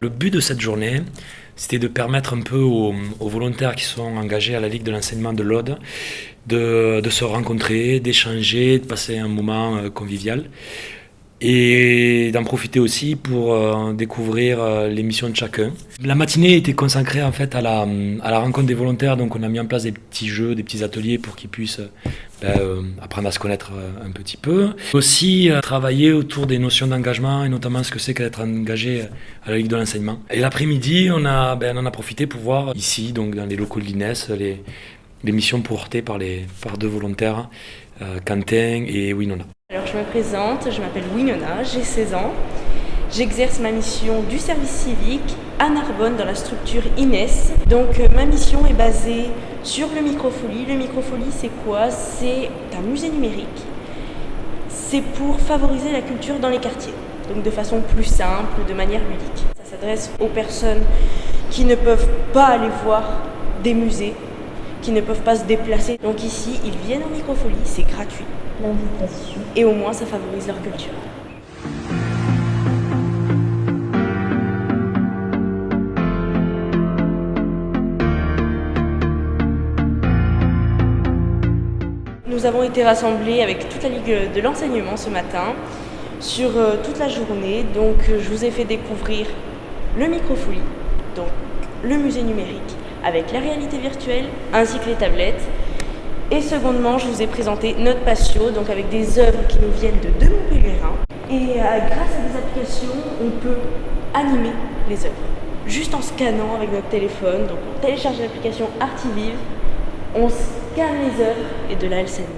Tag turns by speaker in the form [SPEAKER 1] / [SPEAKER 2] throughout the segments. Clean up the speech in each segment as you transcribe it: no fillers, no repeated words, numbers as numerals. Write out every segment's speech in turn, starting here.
[SPEAKER 1] Le but de cette journée, c'était de permettre un peu aux volontaires qui sont engagés à la Ligue de l'enseignement de l'Aude de se rencontrer, d'échanger, de passer un moment convivial et d'en profiter aussi pour découvrir les missions de chacun. La matinée était consacrée en fait à la rencontre des volontaires, donc on a mis en place des petits jeux, des petits ateliers pour qu'ils puissent apprendre à se connaître un petit peu. Aussi travailler autour des notions d'engagement et notamment ce que c'est qu'être engagé à la Ligue de l'enseignement. Et l'après-midi, on en a profité pour voir ici, donc dans les locaux de l'INES, les missions portées par deux volontaires, Quentin et Winona.
[SPEAKER 2] Alors je me présente, je m'appelle Winona, j'ai 16 ans. J'exerce ma mission du service civique à Narbonne dans la structure INES. Donc ma mission est basée sur le Microfolie. Le Microfolie c'est quoi? C'est un musée numérique. C'est pour favoriser la culture dans les quartiers. Donc de façon plus simple, de manière ludique. Ça s'adresse aux personnes qui ne peuvent pas aller voir des musées, qui ne peuvent pas se déplacer. Donc ici, ils viennent en Microfolie, c'est gratuit.
[SPEAKER 3] L'invitation.
[SPEAKER 2] Et au moins, ça favorise leur culture. Nous avons été rassemblés avec toute la Ligue de l'enseignement ce matin sur toute la journée. Donc, je vous ai fait découvrir le Microfolie, donc le musée numérique avec la réalité virtuelle ainsi que les tablettes. Et secondement, je vous ai présenté notre patio, donc avec des œuvres qui nous viennent de Montpelliérain. Et grâce à des applications, on peut animer les œuvres. Juste en scannant avec notre téléphone, donc on télécharge l'application Artivive, on scanne les œuvres et de là elles s'animent.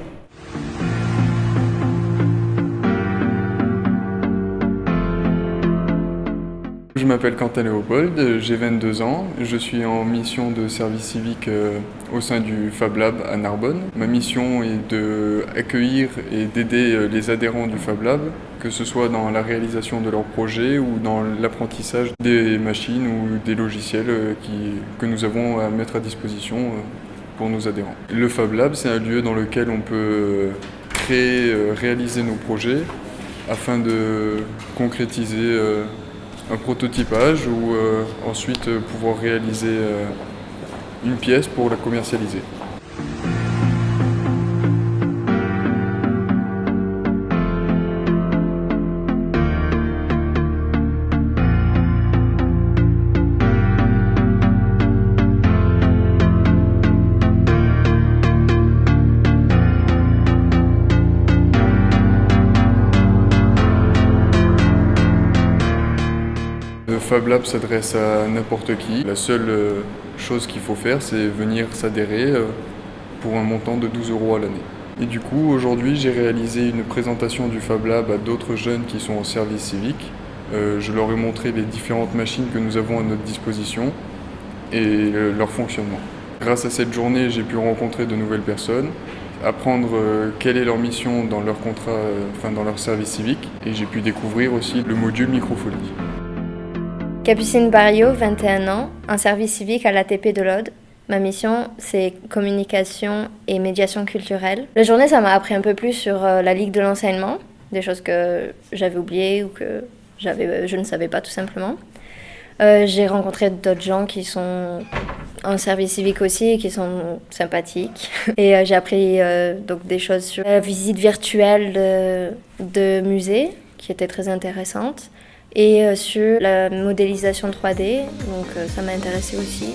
[SPEAKER 4] Je m'appelle Quentin Léopold, j'ai 22 ans, je suis en mission de service civique au sein du Fab Lab à Narbonne. Ma mission est d'accueillir et d'aider les adhérents du Fab Lab, que ce soit dans la réalisation de leurs projets ou dans l'apprentissage des machines ou des logiciels que nous avons à mettre à disposition pour nos adhérents. Le Fab Lab, c'est un lieu dans lequel on peut créer, réaliser nos projets afin de concrétiser un prototypage ou ensuite pouvoir réaliser une pièce pour la commercialiser. Le Fab Lab s'adresse à n'importe qui. La seule chose qu'il faut faire, c'est venir s'adhérer pour un montant de 12 € à l'année. Et du coup, aujourd'hui, j'ai réalisé une présentation du Fab Lab à d'autres jeunes qui sont en service civique. Je leur ai montré les différentes machines que nous avons à notre disposition et leur fonctionnement. Grâce à cette journée, j'ai pu rencontrer de nouvelles personnes, apprendre quelle est leur mission dans leur contrat, dans leur service civique, et j'ai pu découvrir aussi le module Microfolie.
[SPEAKER 3] Capucine Barrio, 21 ans, en service civique à l'ATP de l'Aude. Ma mission, c'est communication et médiation culturelle. La journée, ça m'a appris un peu plus sur la Ligue de l'enseignement, des choses que j'avais oubliées ou que je ne savais pas tout simplement. J'ai rencontré d'autres gens qui sont en service civique aussi et qui sont sympathiques. Et j'ai appris donc des choses sur la visite virtuelle de musées, qui était très intéressante. Et sur la modélisation 3D, donc ça m'a intéressée aussi.